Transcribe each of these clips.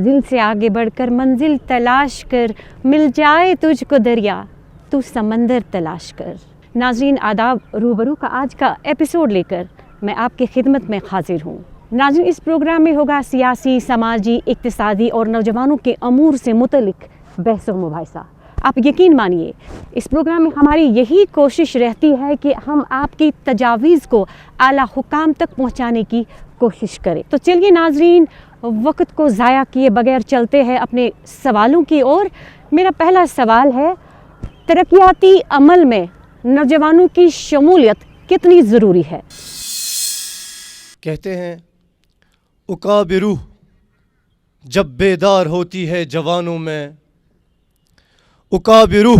दिल से आगे बढ़कर मंजिल तलाश कर, मिल जाए तुझको दरिया तू समंदर तलाश कर। नाज़रीन आदाब, रूबरू का आज का एपिसोड लेकर मैं आपकी खिदमत में हाजिर हूँ। नाज़रीन, इस प्रोग्राम में होगा सियासी, समाजी, इक्तिसादी और नौजवानों के अमूर से मुतल्लिक बहस व मुबाहिसा। आप यकीन मानिए, इस प्रोग्राम में हमारी यही कोशिश रहती है कि हम आपकी तजावीज़ को आला हुकाम तक पहुँचाने की कोशिश करें। तो चलिए नाज़रीन, वक्त को ज़ाया किए बगैर चलते हैं अपने सवालों की ओर। मेरा पहला सवाल है, तरक्याती अमल में नौजवानों की शमूलियत कितनी ज़रूरी है? कहते हैं उकाबिरू जब बेदार होती है जवानों में, उकाबिरू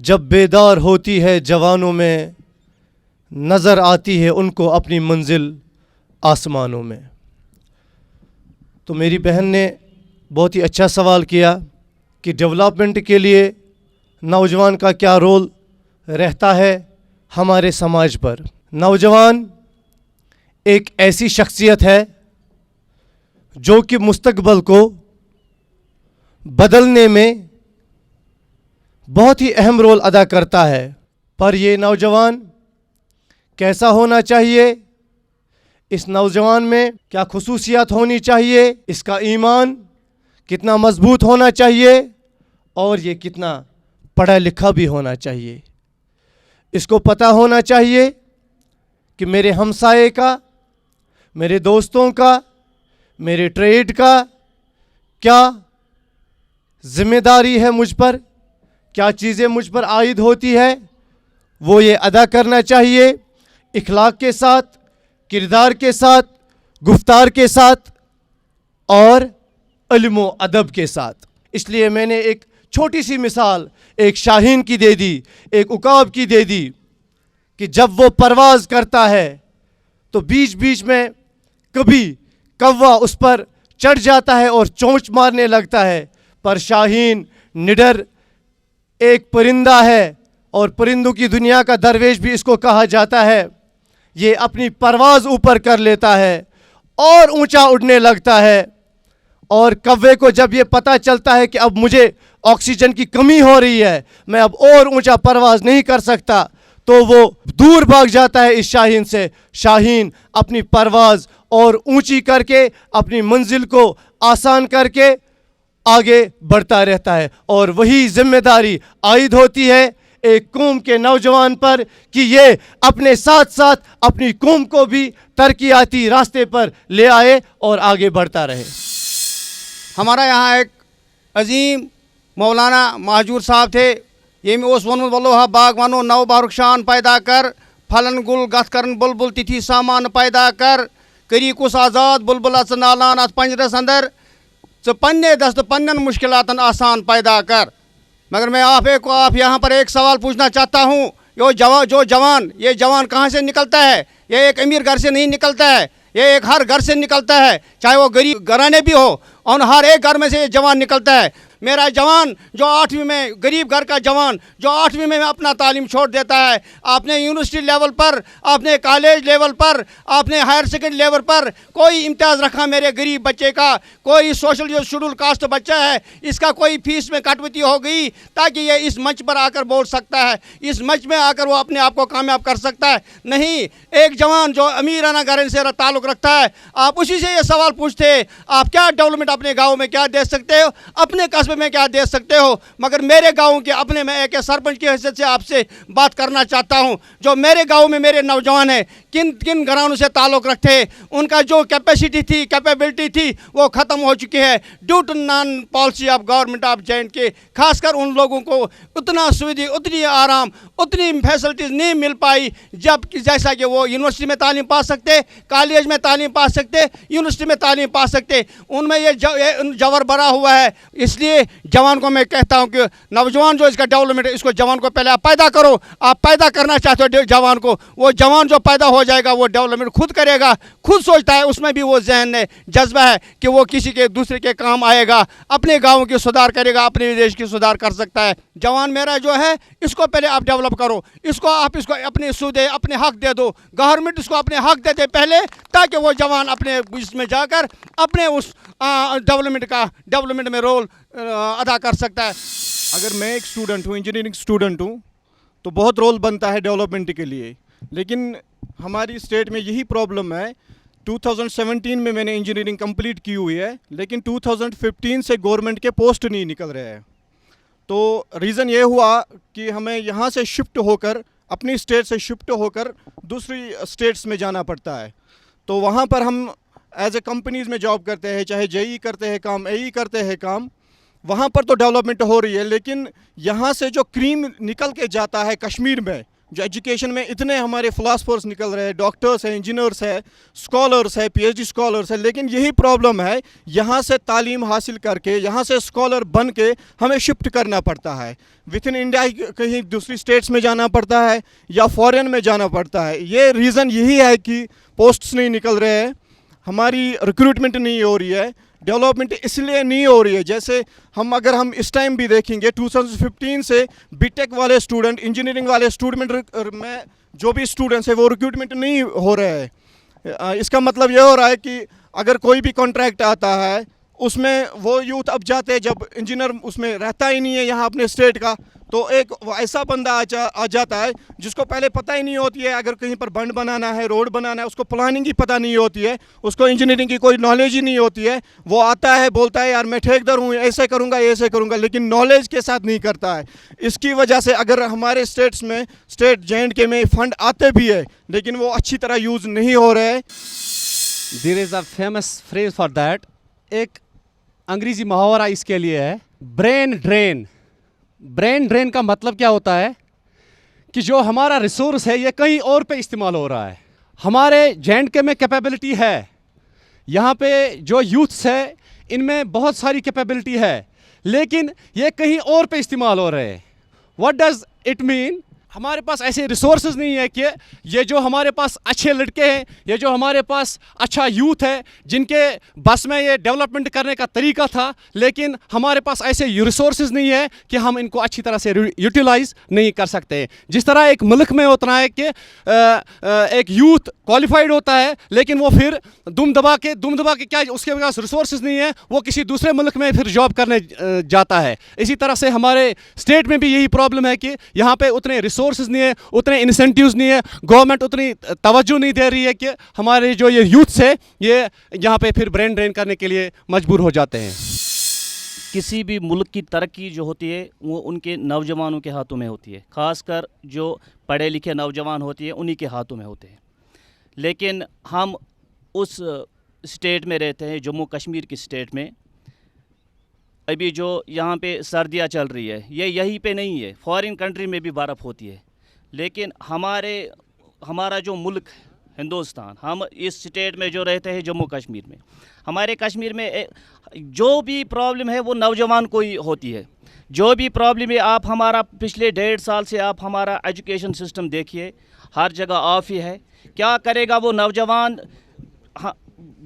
जब बेदार होती है जवानों में, नज़र आती है उनको अपनी मंजिल आसमानों में। तो मेरी बहन ने बहुत ही अच्छा सवाल किया कि डेवलपमेंट के लिए नौजवान का क्या रोल रहता है हमारे समाज पर। नौजवान एक ऐसी शख्सियत है जो कि मुस्तकबिल को बदलने में बहुत ही अहम रोल अदा करता है। पर ये नौजवान कैसा होना चाहिए, इस नौजवान में क्या खुसूसियात होनी चाहिए, इसका ईमान कितना मजबूत होना चाहिए और ये कितना पढ़ा लिखा भी होना चाहिए। इसको पता होना चाहिए कि मेरे हमसाये का, मेरे दोस्तों का, मेरे ट्रेड का क्या ज़िम्मेदारी है मुझ पर, क्या चीज़ें मुझ पर आयद होती है, वो ये अदा करना चाहिए इखलाक के साथ, किरदार के साथ, गुफ्तार के साथ और इल्म व अदब के साथ। इसलिए मैंने एक छोटी सी मिसाल एक शाहीन की दे दी, एक उकाब की दे दी कि जब वो परवाज़ करता है तो बीच बीच में कभी कौवा उस पर चढ़ जाता है और चोंच मारने लगता है, पर शाहीन निडर एक परिंदा है और परिंदों की दुनिया का दरवेश भी इसको कहा जाता है। ये अपनी परवाज़ ऊपर कर लेता है और ऊंचा उड़ने लगता है, और कौवे को जब ये पता चलता है कि अब मुझे ऑक्सीजन की कमी हो रही है, मैं अब और ऊंचा परवाज़ नहीं कर सकता, तो वो दूर भाग जाता है इस शाहीन से। शाहीन अपनी परवाज़ और ऊंची करके अपनी मंजिल को आसान करके आगे बढ़ता रहता है, और वही जिम्मेदारी आयद होती है एक कौम के नौजवान पर कि ये अपने साथ साथ अपनी कौम को भी तरक्याती रास्ते पर ले आए और आगे बढ़ता रहे। हमारा यहाँ एक अजीम मौलाना महजूर साहब थे, ये में ओस वोनमुत वल्लो हा बाग वनो नव बारुक शान पैदा कर, फलन गुल गथ करन बुलबुल तिथि सामान पैदा कर, करी कुस आज़ाद बुलबुल अस नालान अत पंजरस अंदर, पन्ने दस्त पन्नन मुश्किलातन आसान पैदा कर। मगर मैं आप यहाँ पर एक सवाल पूछना चाहता हूँ, जो जवान ये जवान कहाँ से निकलता है? ये एक अमीर घर से नहीं निकलता है, ये एक हर घर से निकलता है, चाहे वो गरीब घराने भी हो, और हर एक घर में से ये जवान निकलता है। मेरा जवान जो 8वीं में, गरीब घर का जवान जो 8वीं में अपना तालीम छोड़ देता है, आपने यूनिवर्सिटी लेवल पर, आपने कॉलेज लेवल पर, आपने हायर सेकेंडरी लेवल पर कोई इम्तियाज़ रखा मेरे गरीब बच्चे का, कोई सोशल जो शेड्यूल कास्ट बच्चा है इसका कोई फीस में कटौती हो गई ताकि ये इस मंच पर आकर बोल सकता है, इस मंच में आकर वो अपने आप को कामयाब कर सकता है। नहीं, एक जवान जो अमीराना घर से ताल्लुक़ रखता है, आप उसी से ये सवाल पूछते आप क्या डेवलपमेंट अपने गाँव में क्या दे सकते हो, अपने कस्बे में क्या दे सकते हो। मगर मेरे गांव के अपने मैं एक सरपंच की हैसियत से आपसे बात करना चाहता हूं, जो मेरे गांव में मेरे नौजवान हैं, किन किन घरानों से ताल्लुक़ रखते, उनका जो कैपेसिटी थी, कैपेबिलिटी थी, वो ख़त्म हो चुकी है due to non policy of government of J&K। खासकर उन लोगों को उतना सुविधा, उतनी आराम, उतनी फैसिलिटीज़ नहीं मिल पाई जब जैसा कि वो यूनिवर्सिटी में तालीम पा सकते, कॉलेज में तालीम पा सकते, यूनिवर्सिटी में तालीम पा सकते, उनमें ये जवर भरा हुआ है। इसलिए इसलिए जवान को मैं कहता हूँ कि नौजवान जो इसका डेवलपमेंट है, इसको जवान को पहले आप पैदा करो। आप पैदा करना चाहते हो जवान को, वो जवान जो पैदा हो जाएगा वो डेवलपमेंट खुद करेगा, खुद सोचता है, उसमें भी वो जहन में जज्बा है कि वो किसी के दूसरे के काम आएगा, अपने गाँव की सुधार करेगा, अपने देश की सुधार कर सकता है। जवान मेरा जो है इसको पहले आप डेवलप करो, इसको आप इसको अपने सूदे अपने हक दे दो, गवर्नमेंट इसको अपने हक दे दे पहले, ताकि वो जवान अपने इसमें जाकर अपने उस डेवलपमेंट में रोल अदा कर सकता है। अगर मैं एक स्टूडेंट हूँ, इंजीनियरिंग स्टूडेंट हूँ, तो बहुत रोल बनता है डेवलपमेंट के लिए, लेकिन हमारी स्टेट में यही प्रॉब्लम है। 2017 में मैंने इंजीनियरिंग कंप्लीट की हुई है, लेकिन 2015 से गवर्नमेंट के पोस्ट नहीं निकल रहे हैं। तो रीज़न ये हुआ कि हमें यहाँ से शिफ्ट होकर, अपनी स्टेट से शिफ्ट होकर दूसरी स्टेट्स में जाना पड़ता है। तो वहाँ पर हम एज ए कंपनीज़ में जॉब करते हैं, चाहे जेई करते हैं काम, एई करते हैं काम, वहाँ पर तो डेवलपमेंट हो रही है। लेकिन यहाँ से जो क्रीम निकल के जाता है कश्मीर में, जो एजुकेशन में इतने हमारे फिलासफर्स निकल रहे हैं, डॉक्टर्स हैं, इंजीनियर्स हैं, स्कॉलर्स हैं, पीएचडी स्कॉलर्स हैं, लेकिन यही प्रॉब्लम है, यहाँ से तालीम हासिल करके, यहाँ से स्कॉलर बन के हमें शिफ्ट करना पड़ता है। विद इन इंडिया कहीं दूसरी स्टेट्स में जाना पड़ता है या फॉरेन में जाना पड़ता है। ये रीज़न यही है कि पोस्ट्स नहीं निकल रहे हैं, हमारी रिक्रूटमेंट नहीं हो रही है, डेवलपमेंट इसलिए नहीं हो रही है। जैसे अगर हम इस टाइम भी देखेंगे, 2015 से बीटेक वाले स्टूडेंट, इंजीनियरिंग वाले स्टूडेंट में जो भी स्टूडेंट्स हैं वो रिक्रूटमेंट नहीं हो रहे हैं। इसका मतलब ये हो रहा है कि अगर कोई भी कॉन्ट्रैक्ट आता है उसमें वो यूथ अब जाते हैं, जब इंजीनियर उसमें रहता ही नहीं है यहाँ अपने स्टेट का, तो एक ऐसा बंदा आ जाता है जिसको पहले पता ही नहीं होती है, अगर कहीं पर बंद बनाना है, रोड बनाना है, उसको प्लानिंग ही पता नहीं होती है, उसको इंजीनियरिंग की कोई नॉलेज ही नहीं होती है। वो आता है, बोलता है यार मैं ठेकेदार हूँ, ऐसे करूँगा, लेकिन नॉलेज के साथ नहीं करता है। इसकी वजह से अगर हमारे स्टेट्स में, स्टेट जे.एंड.के में फंड आते भी है, लेकिन वो अच्छी तरह यूज़ नहीं हो रहे। There is a famous phrase for that. एक अंग्रेजी मुहावरा इसके लिए है, ब्रेन ड्रेन। ब्रेन ड्रेन का मतलब क्या होता है कि जो हमारा रिसोर्स है ये कहीं और पे इस्तेमाल हो रहा है। हमारे जे.एंड.के में कैपेबिलिटी है, यहाँ पे जो यूथ्स है इनमें बहुत सारी कैपेबिलिटी है, लेकिन ये कहीं और पे इस्तेमाल हो रहे हैं। What does it mean? हमारे पास ऐसे रिसोर्सेज नहीं है कि ये जो हमारे पास अच्छे लड़के हैं, ये जो हमारे पास अच्छा यूथ है जिनके बस में ये डेवलपमेंट करने का तरीका था, लेकिन हमारे पास ऐसे रिसोर्सेज नहीं है कि हम इनको अच्छी तरह से यूटिलाइज नहीं कर सकते। जिस तरह एक मुल्क में होता है कि एक यूथ क्वालिफाइड होता है, लेकिन वो फिर दुम दबा के क्या उसके पास रिसोर्सेज नहीं है, वो किसी दूसरे मुल्क में फिर जॉब करने जाता है। इसी तरह से हमारे स्टेट में भी यही प्रॉब्लम है कि यहाँ पे उतने रिसोर्सेज नहीं है, उतने इंसेंटिव्स नहीं है, गवर्नमेंट उतनी तवज्जो नहीं दे रही है कि हमारे जो ये यूथ्स है ये यहाँ पे फिर ब्रेन ड्रेन करने के लिए मजबूर हो जाते हैं। किसी भी मुल्क की तरक्की जो होती है वो उनके नौजवानों के हाथों में होती है, ख़ासकर जो पढ़े लिखे नौजवान होती है उन्हीं के हाथों में होते हैं। लेकिन हम उस स्टेट में रहते हैं, जम्मू कश्मीर की स्टेट में, अभी जो यहाँ पे सर्दियाँ चल रही है ये यहीं पे नहीं है, फॉरेन कंट्री में भी बर्फ़ होती है। लेकिन हमारा जो मुल्क हिंदुस्तान, हम इस स्टेट में जो रहते हैं जम्मू कश्मीर में, हमारे कश्मीर में जो भी प्रॉब्लम है वो नौजवान को ही होती है। जो भी प्रॉब्लम है, आप हमारा पिछले 1.5 साल से आप हमारा एजुकेशन सिस्टम देखिए, हर जगह ऑफ ही है। क्या करेगा वो नौजवान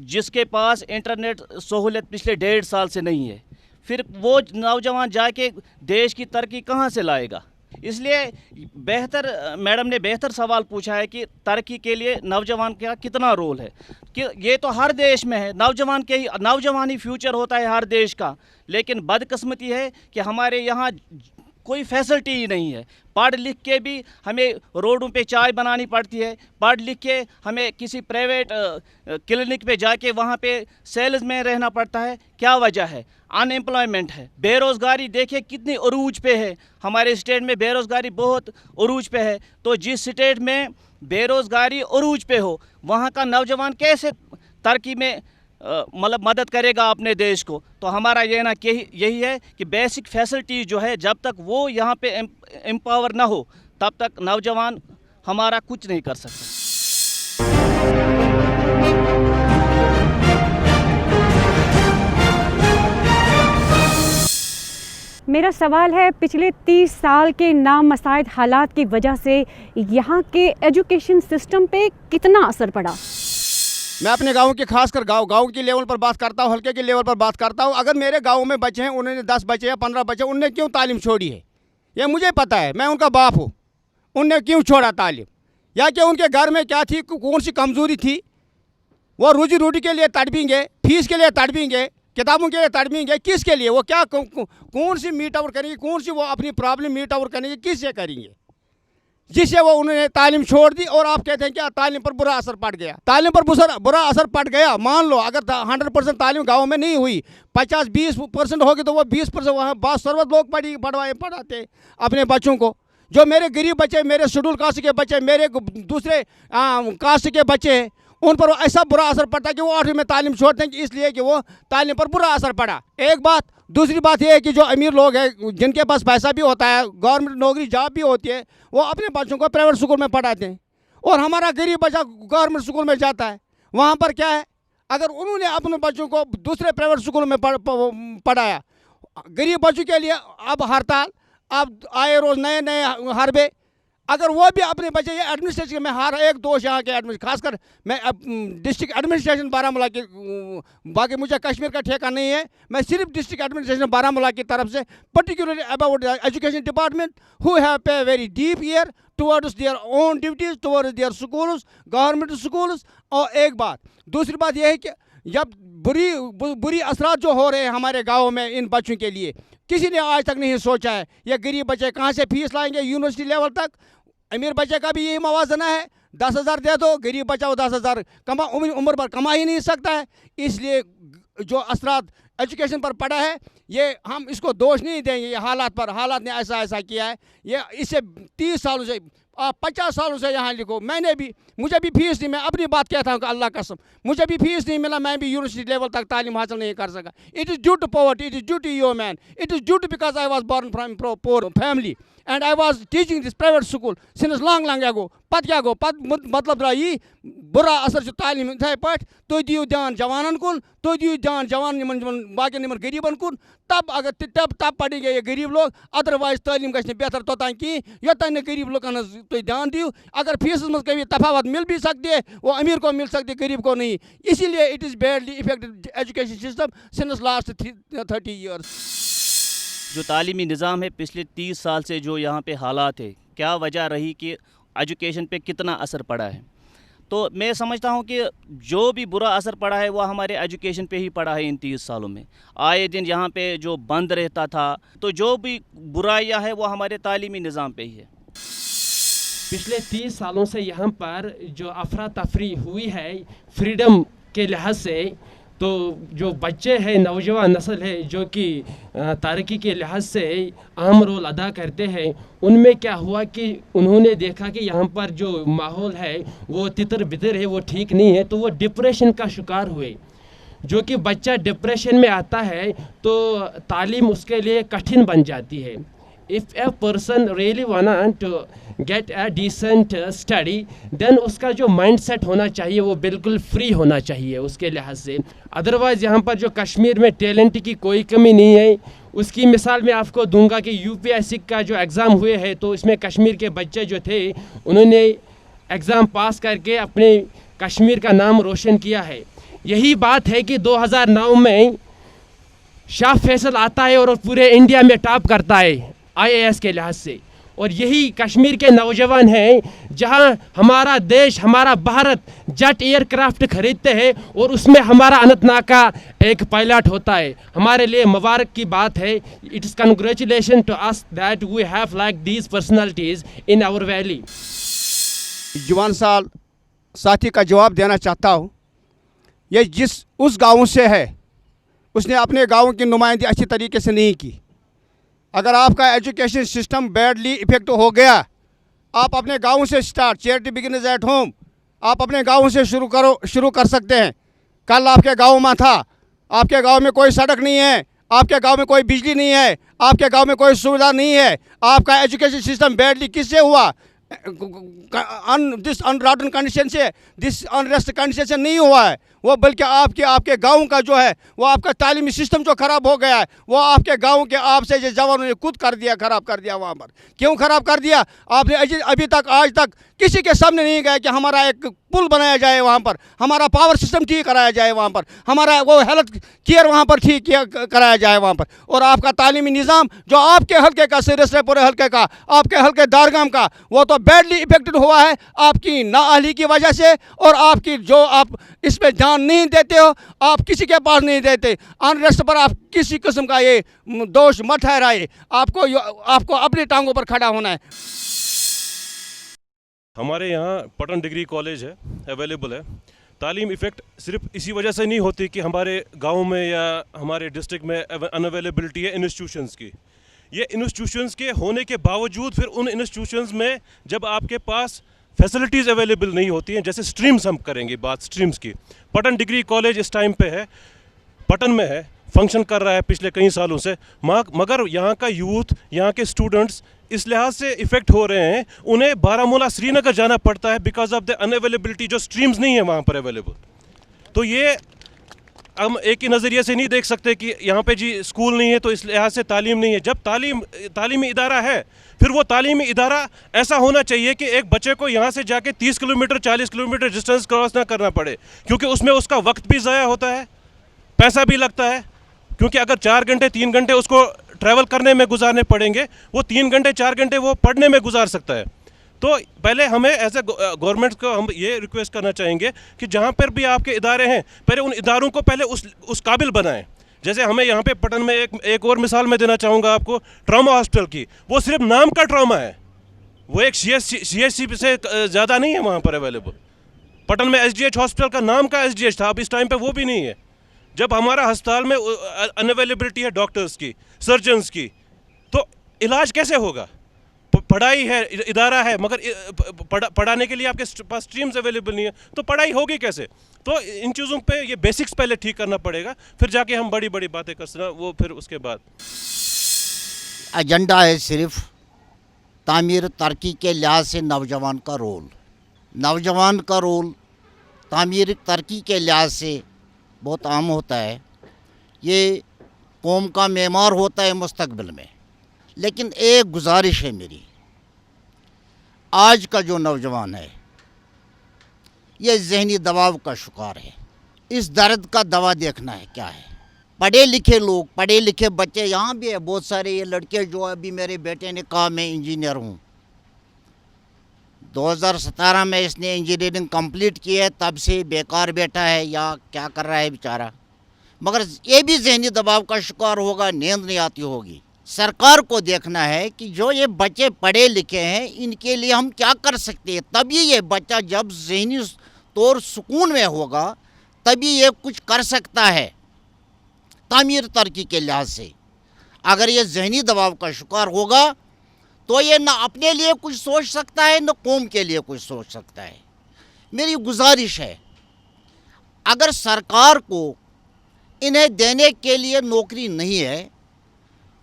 जिसके पास इंटरनेट सहूलत पिछले 1.5 साल से नहीं है? फिर वो नौजवान जाके देश की तरक्की कहाँ से लाएगा? इसलिए मैडम ने बेहतर सवाल पूछा है कि तरक्की के लिए नौजवान का कितना रोल है। कि ये तो हर देश में है, नौजवान ही फ्यूचर होता है हर देश का। लेकिन बदकिस्मती है कि हमारे यहाँ कोई फैसिलिटी ही नहीं है। पढ़ लिख के भी हमें रोडों पे चाय बनानी पड़ती है, पढ़ लिख के हमें किसी प्राइवेट क्लिनिक पे जाके वहाँ पे सेल्स में रहना पड़ता है। क्या वजह है? अनएम्प्लॉयमेंट है, बेरोज़गारी देखिए कितनी अरूज पे है। हमारे स्टेट में बेरोज़गारी बहुत अरूज पे है। तो जिस स्टेट में बेरोज़गारी अरूज पे हो, वहाँ का नौजवान कैसे तरक्की में मतलब मदद करेगा अपने देश को? तो हमारा ये ना यही है कि बेसिक फैसिलिटी जो है, जब तक वो यहाँ पे एम्पावर ना हो तब तक नौजवान हमारा कुछ नहीं कर सकता। मेरा सवाल है, पिछले 30 साल के नामसाइद हालात की वजह से यहाँ के एजुकेशन सिस्टम पे कितना असर पड़ा? मैं अपने गांव के खासकर गांव की लेवल पर बात करता हूं, हल्के के लेवल पर बात करता हूं। अगर मेरे गांव में बच्चे हैं, उन्होंने 10 बच्चे या 15 बच्चे, उनने क्यों तालीम छोड़ी है ये मुझे पता है, मैं उनका बाप हूं। उनने क्यों छोड़ा तालीम, या कि उनके घर में क्या थी, कौन सी कमज़ोरी थी? वो रोजी रोटी के लिए तड़पेंगे, फीस के लिए तड़पेंगे, किताबों के लिए तड़पेंगे, किसके लिए? वो क्या कौन सी मीट आउट करेंगे, कौन सी वो अपनी प्रॉब्लम मीट आउट करेंगे, किससे करेंगे? जिससे वो उन्होंने तालीम छोड़ दी। और आप कहते हैं क्या तालीम पर बुरा असर पड़ गया? तालीम पर बुरा असर पड़ गया, मान लो अगर 100% तालीम गाँव में नहीं हुई, 50-20% होगी, तो वो 20% वहाँ बासरवत लोग पढ़ाते अपने बच्चों को। जो मेरे गरीब बच्चे, मेरे शेड्यूल कास्ट के बच्चे, मेरे दूसरे कास्ट के बच्चे हैं, उन पर ऐसा बुरा असर पड़ता है कि वो 8वीं में तालीम छोड़ते हैं, इसलिए कि वो तालीम पर बुरा असर पड़ा। एक बात। दूसरी बात ये है कि जो अमीर लोग हैं, जिनके पास पैसा भी होता है, गवर्नमेंट नौकरी जॉब भी होती है, वो अपने बच्चों को प्राइवेट स्कूल में पढ़ाते हैं। और हमारा गरीब बच्चा गवर्नमेंट स्कूल में जाता है, वहाँ पर क्या है, अगर उन्होंने अपने बच्चों को दूसरे प्राइवेट स्कूल में पढ़ाया, गरीब बच्चों के लिए अब हड़ताल, अब आए रोज़ नए नए हरबे। अगर वो भी अपने बच्चे, ये एडमिनिस्ट्रेशन में हर एक दोष यहाँ के एडमिनिस्ट्रेशन, खासकर मैं डिस्ट्रिक्ट एडमिनिस्ट्रेशन बारामूला की, बाकी मुझे कश्मीर का ठेका नहीं है, मैं सिर्फ डिस्ट्रिक्ट एडमिनिस्ट्रेशन बारामूला की तरफ से particularly about education department who have pay very deep ear towards their own duties, towards their schools, government schools. और एक बात, दूसरी बात यह है कि जब बुरी असरात जो हो रहे हैं हमारे गाँव में इन बच्चों के लिए, किसी ने आज तक नहीं सोचा है ये गरीब बच्चे कहाँ से फीस लाएंगे यूनिवर्सिटी लेवल तक। अमीर बच्चे का भी यही मवाजना है, 10,000 दे दो, गरीब बच्चा वो 10,000 उम्र भर कमा ही नहीं सकता है। इसलिए जो असरात एजुकेशन पर पड़ा है, ये हम इसको दोष नहीं देंगे, ये हालात ने ऐसा किया है। ये इससे 30 सालों से 50 सालों से यहाँ लिखो, मुझे भी फीस नहीं, मैं अपनी बात कहता हूँ कि अल्लाह कसम, मुझे भी फीस नहीं मिला, मैं भी यूनिवर्सिटी लेवल तक तालीम हासिल नहीं कर सका। It is due to poverty, it is due to your man, it is due to because I was born from poor family and I was teaching this private school since long ago. Pat क्या गो पत मतलब रहा ये बुरा असर जो तालीम थे पठ तो दियो ध्यान जवानन कुन, तो दियो ध्यान जवान निमन बाकी निमन गरीबन कुन। तब पढ़ेंगे ये गरीब लोग, अदरवाइज तालीम गश्ने बेहतर तो कि योतान गरीब लोग तो ध्यान दियो। अगर फीस में कभी तफावत मिल भी सकती है, वो अमीर को मिल सकती है, गरीब को नहीं। इसीलिए it is badly affected education system since last 30 years. जो तालीमी निज़ाम है, पिछले 30 साल से जो यहाँ पे हालात है, क्या वजह रही कि एजुकेशन पे कितना असर पड़ा है? तो मैं समझता हूँ कि जो भी बुरा असर पड़ा है वो हमारे एजुकेशन पे ही पड़ा है। इन 30 सालों में आए दिन यहाँ पे जो बंद रहता था, तो जो भी बुराइयाँ है वो हमारे तालीमी निज़ाम पे ही है। पिछले 30 सालों से यहाँ पर जो अफरा तफरी हुई है फ्रीडम के लिहाज से, तो जो बच्चे हैं, नौजवान नस्ल है जो कि तरक्की के लिहाज से अहम रोल अदा करते हैं, उनमें क्या हुआ कि उन्होंने देखा कि यहाँ पर जो माहौल है वो तितर बितर है, वो ठीक नहीं है, तो वो डिप्रेशन का शिकार हुए। जो कि बच्चा डिप्रेशन में आता है तो तालीम उसके लिए कठिन बन जाती है। If a person really want to get a decent study, then उसका जो माइंड सेट होना चाहिए वो बिल्कुल फ्री होना चाहिए उसके लिहाज से। अदरवाइज़ यहाँ पर जो कश्मीर में टैलेंट की कोई कमी नहीं है। उसकी मिसाल मैं आपको दूंगा कि UPSC का जो एग्ज़ाम हुए हैं, तो इसमें कश्मीर के बच्चे जो थे उन्होंने एग्ज़ाम पास करके अपने कश्मीर का नाम रोशन किया है। यही बात है कि 2009 में शाह फैसल आता है और पूरे इंडिया में टॉप करता है IAS के लिहाज से। और यही कश्मीर के नौजवान हैं जहां हमारा देश, हमारा भारत जेट एयरक्राफ्ट खरीदते हैं और उसमें हमारा अनंतनाग का एक पायलट होता है। हमारे लिए मुबारक की बात है। It is congratulation to us that we have like these personalities in our valley. जवान साल साथी का जवाब देना चाहता हूँ। ये जिस उस गाँव से है, उसने अपने गाँव की नुमाइंदगी अच्छी तरीके से नहीं की। अगर आपका एजुकेशन सिस्टम बैडली इफेक्ट हो गया, आप अपने गाँव से start, charity beginners at home, आप अपने गाँव से शुरू कर सकते हैं। कल आपके गाँव में था, आपके गाँव में कोई सड़क नहीं है, आपके गांव में कोई बिजली नहीं है, आपके गांव में कोई सुविधा नहीं है, आपका एजुकेशन सिस्टम बैडली किससे हुआ? दिस अनरॉटन कंडीशन से, दिस अनरेस्ट कंडीशन से नहीं हुआ है वो, बल्कि आपके गांव का जो है वो आपका तालीमी सिस्टम जो ख़राब हो गया है, वो आपके गांव के आपसे जो जवानों ने खुद कर दिया, ख़राब कर दिया वहाँ पर। क्यों ख़राब कर दिया? आपने अभी तक आज तक किसी के सामने नहीं गया कि हमारा एक पुल बनाया जाए वहाँ पर, हमारा पावर सिस्टम ठीक कराया जाए वहाँ पर, हमारा वो हेल्थ केयर वहाँ पर ठीक कराया जाए वहाँ पर। और आपका तालीमी निज़ाम जो आपके हल्के का, सिरसपुर हल्के का, आपके हल्के दारगाम का, वो तो बैडली इफेक्टेड हुआ है आपकी नाअहली की वजह से। और आपकी जो आप इसमें ध्यान नहीं देते हो, आप किसी के पास नहीं देते, अनरेस्ट पर आप किसी किस्म का ये दोष मत ठहराए, आपको अपनी टांगों पर खड़ा होना है। हमारे यहाँ पटन डिग्री कॉलेज है, अवेलेबल है। तालीम इफ़ेक्ट सिर्फ इसी वजह से नहीं होती कि हमारे गांव में या हमारे डिस्ट्रिक्ट में अनअवेलेबिलिटी है इंस्टीट्यूशंस की। ये इंस्टीट्यूशंस के होने के बावजूद फिर उन इंस्टीट्यूशंस में जब आपके पास फैसिलिटीज़ अवेलेबल नहीं होती हैं, जैसे स्ट्रीम्स, हम करेंगे बात स्ट्रीम्स की। पटन डिग्री कॉलेज इस टाइम पे है, पटन में है, फंक्शन कर रहा है पिछले कई सालों से, मगर यहाँ का यूथ, यहाँ के स्टूडेंट्स इस लिहाज से इफ़ेक्ट हो रहे हैं, उन्हें बारामूला श्रीनगर जाना पड़ता है बिकॉज ऑफ द अनअवेलेबिलिटी, जो स्ट्रीम्स नहीं है वहाँ पर अवेलेबल। तो ये हम एक ही नज़रिए से नहीं देख सकते कि यहाँ पे जी स्कूल नहीं है तो इस लिहाज से तालीम नहीं है। जब तालीमी इदारा है, फिर वो तालीमी इदारा ऐसा होना चाहिए कि एक बच्चे को यहाँ से जाके 30 किलोमीटर 40 किलोमीटर डिस्टेंस क्रॉस ना करना पड़े, क्योंकि उसमें उसका वक्त भी ज़ाया होता है, पैसा भी लगता है। क्योंकि अगर 4 घंटे 3 घंटे उसको ट्रैवल करने में गुजारने पड़ेंगे, वो 3 घंटे 4 घंटे वो पढ़ने में गुजार सकता है। तो पहले हमें एज ए गवर्नमेंट को हम ये रिक्वेस्ट करना चाहेंगे कि जहाँ पर भी आपके इदारे हैं, पहले उन इदारों को पहले उस काबिल बनाएं। जैसे हमें यहाँ पे पटन में एक और मिसाल मैं देना चाहूँगा आपको, ट्रॉमा हॉस्पिटल की। वो सिर्फ नाम का ट्रॉमा है, वो एक CHC से ज़्यादा नहीं है वहाँ पर अवेलेबल। पटन में SDH हॉस्पिटल का नाम का SDH था, अब इस टाइम पे वो भी नहीं है। जब हमारा अस्पताल में अनअवेलेबिलिटी है डॉक्टर्स की, सर्जन्स की, तो इलाज कैसे होगा? पढ़ाई है, इदारा है, मगर पढ़ाने के लिए आपके पास स्ट्रीम्स अवेलेबल नहीं है, तो पढ़ाई होगी कैसे? तो इन चीज़ों पे ये बेसिक्स पहले ठीक करना पड़ेगा, फिर जाके हम बड़ी बड़ी बातें कर सकते हैं। वो फिर उसके बाद एजेंडा है सिर्फ तामीर तरक्की के लिहाज से नौजवान का रोल। नौजवान का रोल तामीर तरक्की के लिहाज से बहुत आम होता है, ये कौम का मेमार होता है मुस्तकबिल में। लेकिन एक गुजारिश है मेरी, आज का जो नौजवान है ये जहनी दबाव का शिकार है। इस दर्द का दवा देखना है क्या है। पढ़े लिखे लोग, पढ़े लिखे बच्चे यहाँ भी है बहुत सारे, ये लड़के जो अभी मेरे बेटे ने कहा मैं इंजीनियर हूँ, 2017 में इसने इंजीनियरिंग कंप्लीट की है, तब से बेकार बैठा है या क्या कर रहा है बेचारा, मगर ये भी जहनी दबाव का शिकार होगा, नींद नहीं आती होगी। सरकार को देखना है कि जो ये बच्चे पढ़े लिखे हैं इनके लिए हम क्या कर सकते हैं, तभी ये बच्चा जब जहनी तौर सुकून में होगा तभी ये कुछ कर सकता है तामीर तरक्की के लिहाज से। अगर ये जहनी दबाव का शिकार होगा तो ये ना अपने लिए कुछ सोच सकता है ना कौम के लिए कुछ सोच सकता है। मेरी गुजारिश है, अगर सरकार को इन्हें देने के लिए नौकरी नहीं है,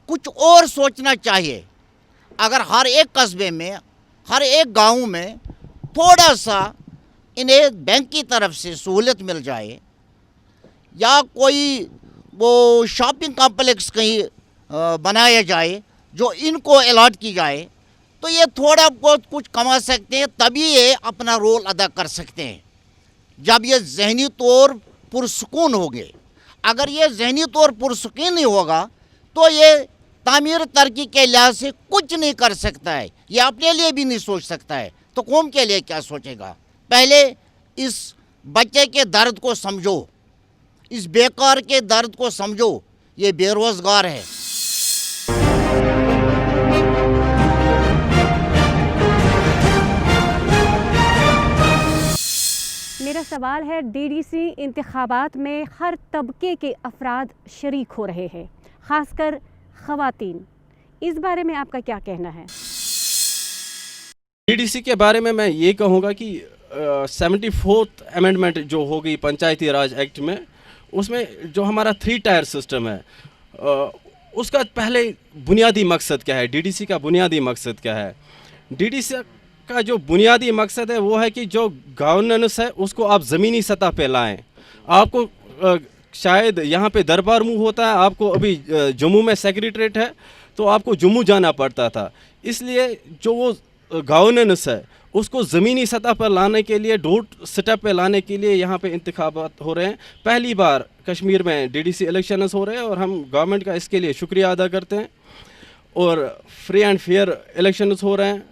कुछ और सोचना चाहिए। अगर हर एक कस्बे में, हर एक गांव में थोड़ा सा इन्हें बैंक की तरफ से सहूलत मिल जाए, या कोई वो शॉपिंग कॉम्प्लेक्स कहीं बनाया जाए जो इनको अलॉट की जाए, तो ये थोड़ा बहुत कुछ कमा सकते हैं, तभी ये अपना रोल अदा कर सकते हैं जब ये जहनी तौर पुरसुकून होंगे। अगर ये जहनी तौर पुरसुकून नहीं होगा तो ये तामीर तरक्की के लिहाज से कुछ नहीं कर सकता है, ये अपने लिए भी नहीं सोच सकता है, तो कौम के लिए क्या सोचेगा। पहले इस बच्चे के दर्द को समझो, इस बेकार के दर्द को समझो, ये बेरोज़गार है। मेरा सवाल है, DDC इंतखाबात में हर तबके के अफराद शरीक हो रहे हैं, ख़ासकर ख़वातीन, इस बारे में आपका क्या कहना है? DDC के बारे में मैं ये कहूँगा कि 74th अमेंडमेंट जो हो गई पंचायती राज एक्ट में, उसमें जो हमारा 3 टायर सिस्टम है, उसका पहले बुनियादी मकसद क्या है, DDC का बुनियादी मकसद क्या है। DDC का जो बुनियादी मकसद है वो है कि जो गवर्नेंस है उसको आप ज़मीनी सतह पे लाएं। आपको शायद यहाँ पे दरबार मुँह होता है, आपको अभी जम्मू में सेक्रेटरीट है तो आपको जम्मू जाना पड़ता था, इसलिए जो वो गवर्नेंस है उसको ज़मीनी सतह पर लाने के लिए, डोर स्टेप पे लाने के लिए यहाँ पे इंतखाबात हो रहे हैं। पहली बार कश्मीर में डीडीसी इलेक्शंस हो रहे हैं और हम गवर्नमेंट का इसके लिए शुक्रिया अदा करते हैं। और फ्री एंड फेयर इलेक्शंस हो रहे हैं,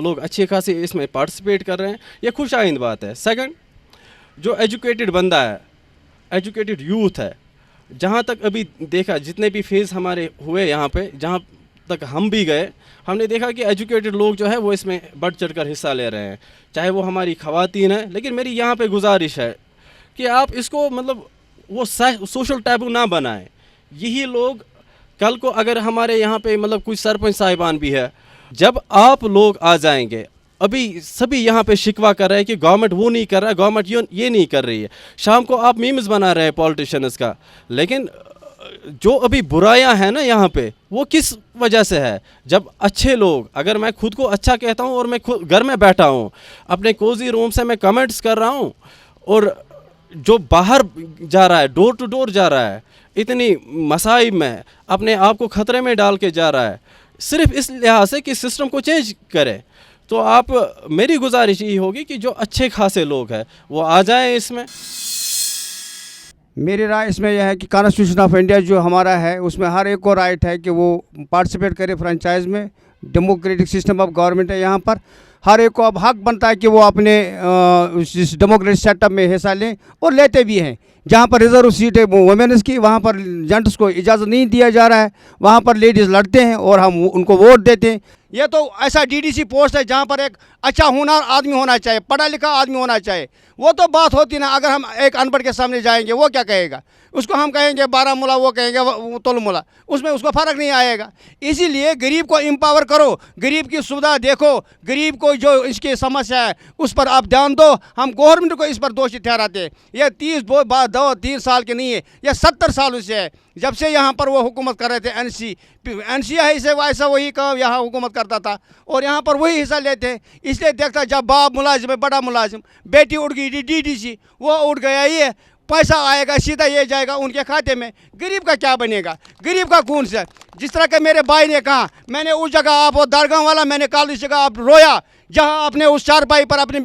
लोग अच्छे खासे इसमें पार्टिसिपेट कर रहे हैं, ये खुश आइंद बात है। सेकंड, जो एजुकेटेड बंदा है, एजुकेटेड यूथ है, जहाँ तक अभी देखा जितने भी फेज़ हमारे हुए यहाँ पे, जहाँ तक हम भी गए, हमने देखा कि एजुकेटेड लोग जो है वो इसमें बढ़ चढ़ कर हिस्सा ले रहे हैं, चाहे वो हमारी ख़वातीन है। लेकिन मेरी यहाँ पे गुजारिश है कि आप इसको मतलब वो सोशल टैबू ना बनाएं। यही लोग कल को अगर हमारे यहाँ पे मतलब कुछ सरपंच साहिबान भी है, जब आप लोग आ जाएंगे, अभी सभी यहाँ पे शिकवा कर रहे हैं कि गवर्नमेंट वो नहीं कर रहा है, गवर्नमेंट ये नहीं कर रही है। शाम को आप मीम्स बना रहे हैं पॉलिटिशियंस का, लेकिन जो अभी बुराइयां हैं ना यहाँ पे, वो किस वजह से है? जब अच्छे लोग, अगर मैं खुद को अच्छा कहता हूँ और मैं खुद घर में बैठा हूँ अपने कोजी रूम से मैं कमेंट्स कर रहा हूँ, और जो बाहर जा रहा है, डोर टू डोर जा रहा है, इतनी मसाइब में अपने आप को ख़तरे में डाल के जा रहा है, सिर्फ इस लिहाज से कि सिस्टम को चेंज करे, तो आप, मेरी गुजारिश यही होगी कि जो अच्छे खासे लोग हैं वो आ जाएं इसमें। मेरी राय इसमें यह है कि कॉन्स्टिट्यूशन ऑफ इंडिया जो हमारा है उसमें हर एक को राइट है कि वो पार्टिसिपेट करे फ्रेंचाइज में। डेमोक्रेटिक सिस्टम ऑफ गवर्नमेंट है यहाँ पर, हर एक को अब हक बनता है कि वो अपने इस डेमोक्रेटिक सेटअप में हिस्सा लें, और लेते भी हैं। जहाँ पर रिजर्व सीट है वुमेन्स की, वहाँ पर जेंट्स को इजाज़त नहीं दिया जा रहा है, वहाँ पर लेडीज़ लड़ते हैं और हम उनको वोट देते हैं। ये तो ऐसा डीडीसी पोस्ट है जहाँ पर एक अच्छा हुनर आदमी होना चाहिए, पढ़ा लिखा आदमी होना चाहिए। वो तो बात होती ना, अगर हम एक अनपढ़ के सामने जाएंगे वो क्या कहेगा, उसको हम कहेंगे बारामूला, वो कहेंगे तोलमूला, उसमें उसको फ़र्क नहीं आएगा। इसीलिए गरीब को एम्पावर करो, गरीब की सुविधा देखो, गरीब को जो इसकी समस्या है उस पर आप ध्यान दो। हम गवर्नमेंट को इस पर दोषी ठहराते हैं। ये 3 साल के नहीं है, यह 70 सालों से है, जब से यहाँ पर वो हुकूमत कर रहे थे। एनसी है, इसे वैसा वही काम यहाँ हुकूमत करता था और यहाँ पर वही हिस्सा लेते हैं। इसलिए देखता जब बाप मुलाजिम है, बड़ा मुलाजिम, बेटी उड़ गई डीडीसी, वो उड़ गया ही है, पैसा आएगा सीधा ये जाएगा उनके खाते में। गरीब का क्या बनेगा, गरीब का कौन सा? जिस तरह के मेरे भाई ने कहा, मैंने उस जगह, आप वो दरगाह वाला, मैंने कल इस जगह आप रोया जहाँ आपने उस चारपाई पर अपनी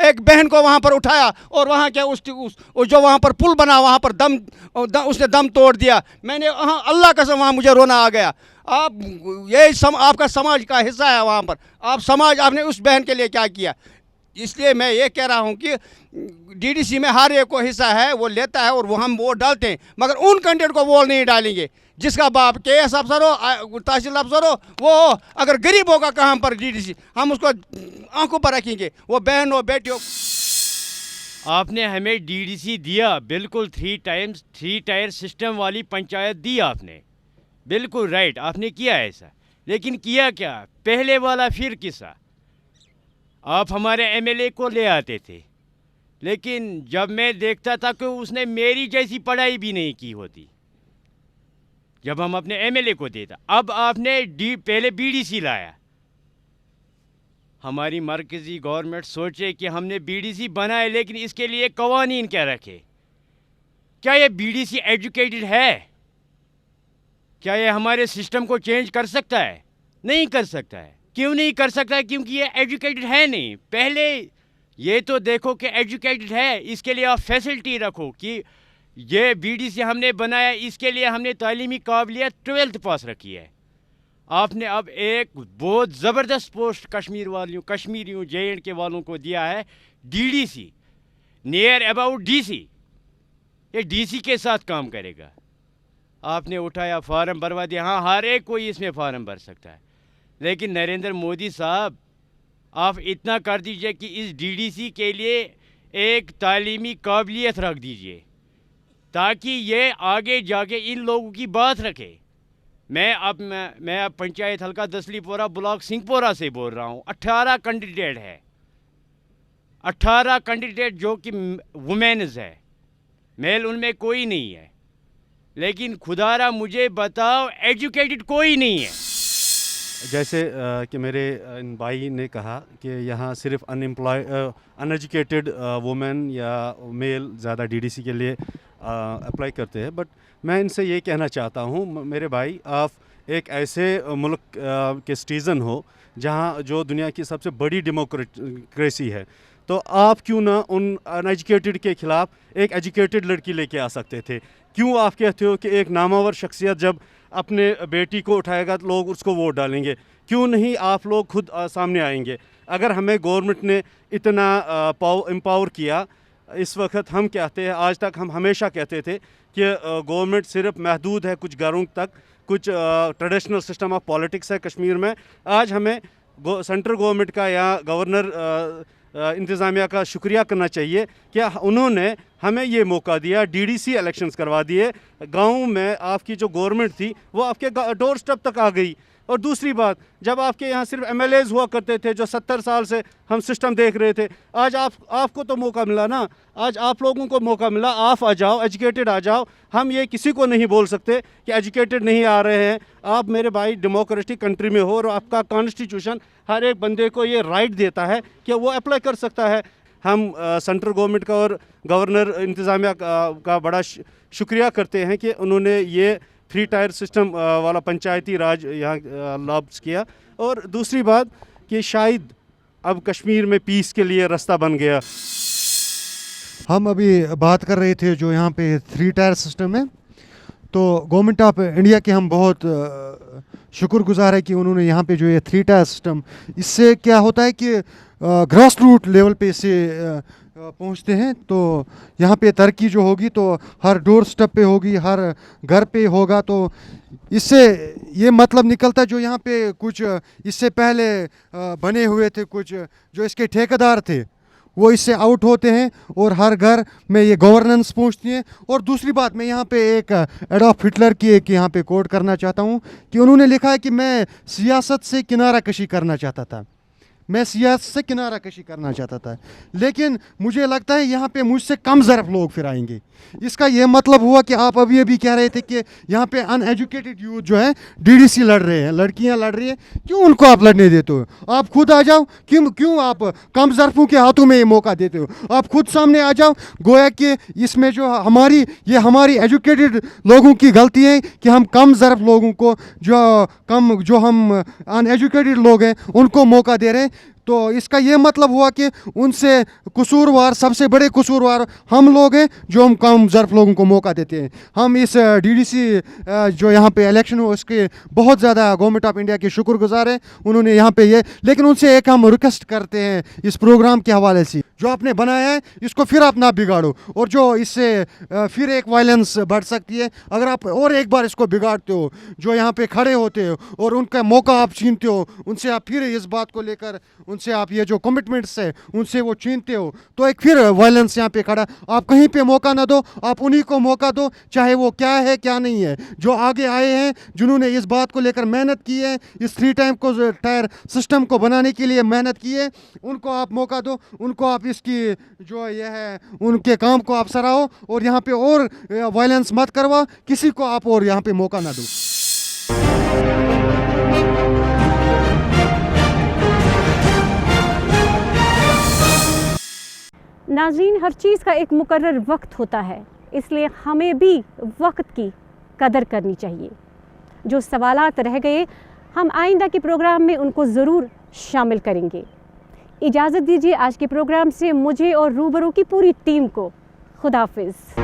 एक बहन को वहाँ पर उठाया और वहाँ के उस जो वहाँ पर पुल बना वहाँ पर उसने दम तोड़ दिया। मैंने वहाँ अल्लाह कसम वहाँ मुझे रोना आ गया। आप ये आपका समाज का हिस्सा है, वहाँ पर आप समाज, आपने उस बहन के लिए क्या किया? इसलिए मैं ये कह रहा हूँ कि डीडीसी में हर एक को हिस्सा है, वो लेता है और वो हम वोट डालते हैं, मगर उन कैंडिडेट को वोट नहीं डालेंगे जिसका बाप केएस अफसर हो, तहसील अफसर हो, वो हो। अगर गरीब होगा कहाँ पर डीडीसी, हम उसको आंखों पर रखेंगे, वो बहन हो, बेटी हो। आपने हमें डीडीसी दिया, बिल्कुल 3 टायर सिस्टम वाली पंचायत दी आपने, बिल्कुल राइट, आपने किया ऐसा। लेकिन किया क्या? पहले वाला फिर किस्सा, आप हमारे एमएलए को ले आते थे, लेकिन जब मैं देखता था कि उसने मेरी जैसी पढ़ाई भी नहीं की होती, जब हम अपने एमएलए को देता। अब आपने पहले बीडीसी लाया। हमारी मरकज़ी गवर्नमेंट सोचे कि हमने बीडीसी बनाए, लेकिन इसके लिए कवानीन क्या रखे? क्या ये बीडीसी एजुकेटेड है? क्या ये हमारे सिस्टम को चेंज कर सकता है? नहीं कर सकता है। क्यों नहीं कर सकता है? क्योंकि ये एजुकेटेड है नहीं। पहले ये तो देखो कि एजुकेटेड है, इसके लिए आप फैसिलिटी रखो कि ये बीडीसी हमने बनाया, इसके लिए हमने तालीमी काबिलियत 12th पास रखी है। आपने अब एक बहुत ज़बरदस्त पोस्ट कश्मीरियों JNK वालों को दिया है, डीडीसी, नियर अबाउट डीसी। ये डीसी के साथ काम करेगा। आपने उठाया, फार्म भरवा दिया, हाँ हर एक कोई इसमें फार्म भर सकता है, लेकिन नरेंद्र मोदी साहब आप इतना कर दीजिए कि इस डीडीसी के लिए एक तालीमी काबिलियत रख दीजिए, ताकि ये आगे जाके इन लोगों की बात रखे। मैं अब पंचायत हल्का दसलीपोरा ब्लॉक सिंहपोरा से बोल रहा हूँ। 18 कैंडिडेट है, 18 कैंडिडेट जो कि वुमेन्स है, मेल उनमें कोई नहीं है। लेकिन खुदारा मुझे बताओ, एजुकेटेड कोई नहीं है। جیسے کہ میرے ان بھائی نے کہا کہ یہاں صرف ان ایجوکیٹڈ وومن یا میل زیادہ ڈی ڈی سی کے لیے اپلائی کرتے ہیں، بٹ میں ان سے یہ کہنا چاہتا ہوں میرے بھائی، آپ ایک ایسے ملک کے سٹیزن ہو جہاں جو دنیا کی سب سے بڑی ڈیموکریسی ہے، تو آپ کیوں نہ ان ان ایجوکیٹڈ کے خلاف ایک ایجوکیٹڈ لڑکی لے کے آ سکتے تھے؟ کیوں آپ کہتے ہو کہ ایک نامور شخصیت جب اپنے بیٹی کو اٹھائے گا تو لوگ اس کو ووٹ ڈالیں گے؟ کیوں نہیں آپ لوگ خود سامنے آئیں گے؟ اگر ہمیں گورنمنٹ نے اتنا امپاور کیا، اس وقت ہم کہتے ہیں، آج تک ہم ہمیشہ کہتے تھے کہ گورنمنٹ صرف محدود ہے کچھ گھروں تک، کچھ ٹریڈیشنل سسٹم آف پالیٹکس ہے کشمیر میں. آج ہمیں سینٹرل گورنمنٹ کا یا گورنر انتظامیہ کا شکریہ کرنا چاہیے کہ انہوں نے ہمیں یہ موقع دیا، ڈی ڈی سی الیکشنز کروا دیے. گاؤں میں آپ کی جو گورنمنٹ تھی وہ آپ کے ڈور سٹیپ تک آ گئی. اور دوسری بات، جب آپ کے یہاں صرف ایم ایل ایز ہوا کرتے تھے جو 70 سال سے ہم سسٹم دیکھ رہے تھے، آج آپ کو تو موقع ملا نا، آج آپ لوگوں کو موقع ملا، آپ آ جاؤ، ایجوکیٹڈ آ جاؤ. ہم یہ کسی کو نہیں بول سکتے کہ ایجوکیٹڈ نہیں آ رہے ہیں. آپ میرے بھائی ڈیموکریٹک کنٹری میں ہو اور آپ کا کانسٹیٹیوشن ہر ایک بندے کو یہ رائٹ دیتا ہے کہ وہ اپلائی کر سکتا ہے. ہم سینٹرل گورنمنٹ کا اور گورنر انتظامیہ کا بڑا شکریہ کرتے ہیں کہ انہوں نے یہ 3 ٹائر سسٹم والا پنچایتی راج یہاں لابس کیا. اور دوسری بات کہ شاید اب کشمیر میں پیس کے لیے راستہ بن گیا. ہم ابھی بات کر رہے تھے جو یہاں پہ 3 ٹائر سسٹم ہے، تو گورنمنٹ آف انڈیا کے ہم بہت شکر گزار ہے کہ انہوں نے یہاں پہ جو یہ 3 ٹائر سسٹم، اس سے کیا ہوتا ہے کہ گراس روٹ لیول پہ سے پہنچتے ہیں. تو یہاں پہ ترقی جو ہوگی تو ہر ڈور سٹیپ پہ ہوگی، ہر گھر پہ ہوگا. تو اس سے یہ مطلب نکلتا ہے جو یہاں پہ کچھ اس سے پہلے بنے ہوئے تھے، کچھ جو اس کے ٹھیکیدار تھے، وہ اس سے آؤٹ ہوتے ہیں اور ہر گھر میں یہ گورننس پہنچتی ہے. اور دوسری بات، میں یہاں پہ ایک ایڈولف ہٹلر کی ایک یہاں پہ کوٹ کرنا چاہتا ہوں کہ انہوں نے لکھا ہے کہ میں سیاست سے کنارہ کشی کرنا چاہتا تھا، لیکن مجھے لگتا ہے یہاں پہ مجھ سے کم ظرف لوگ پھر آئیں گے. اس کا یہ مطلب ہوا کہ آپ ابھی کہہ رہے تھے کہ یہاں پہ ان ایجوکیٹڈ یوتھ جو ہے ڈی ڈی سی لڑ رہے ہیں، لڑکیاں لڑ رہی ہیں، کیوں ان کو آپ لڑنے دیتے ہو؟ آپ خود آ جاؤ. کیوں آپ کم ظرفوں کے ہاتھوں میں یہ موقع دیتے ہو؟ آپ خود سامنے آ جاؤ. گویا کہ اس میں جو ہماری ایجوکیٹڈ لوگوں کی غلطی ہے کہ ہم کم ظرف لوگوں کو جو ہم ان ایجوکیٹڈ لوگ ہیں ان کو موقع دے رہے ہیں. تو اس کا یہ مطلب ہوا کہ ان سے قصوروار، سب سے بڑے قصوروار ہم لوگ ہیں جو ہم کم ظرف لوگوں کو موقع دیتے ہیں. ہم اس ڈی ڈی سی جو یہاں پہ الیکشن ہو اس کے بہت زیادہ گورنمنٹ آف انڈیا کے شکر گزار ہیں. انہوں نے یہاں پہ لیکن ان سے ایک ہم ریکویسٹ کرتے ہیں اس پروگرام کے حوالے سے، جو آپ نے بنایا ہے اس کو پھر آپ نہ بگاڑو، اور جو اس سے پھر ایک وائلنس بڑھ سکتی ہے اگر آپ اور ایک بار اس کو بگاڑتے ہو. جو یہاں پہ کھڑے ہوتے ہو اور ان کا موقع آپ چھینتے ہو، ان سے آپ پھر اس بات کو لے کر ان سے آپ یہ جو کمٹمنٹس ہے ان سے وہ چھینتے ہو، تو ایک پھر وائلنس یہاں پہ کھڑا. آپ کہیں پہ موقع نہ دو، آپ انہی کو موقع دو، چاہے وہ کیا ہے کیا نہیں ہے، جو آگے آئے ہیں، جنہوں نے اس بات کو لے کر محنت کی ہے، اس 3 ٹائر سسٹم کو بنانے کے لیے محنت کی ہے، ان کو آپ موقع دو. ان کو آپ اس کی جو یہ ہے ان کے کام کو آپ سراہو، اور یہاں پہ اور وائلنس مت کرواؤ، کسی کو آپ اور یہاں پہ موقع نہ دو. ناظرین، ہر چیز کا ایک مقرر وقت ہوتا ہے، اس لیے ہمیں بھی وقت کی قدر کرنی چاہیے. جو سوالات رہ گئے ہم آئندہ کے پروگرام میں ان کو ضرور شامل کریں گے. اجازت دیجیے آج کے پروگرام سے مجھے اور روبرو کی پوری ٹیم کو. خدا حافظ.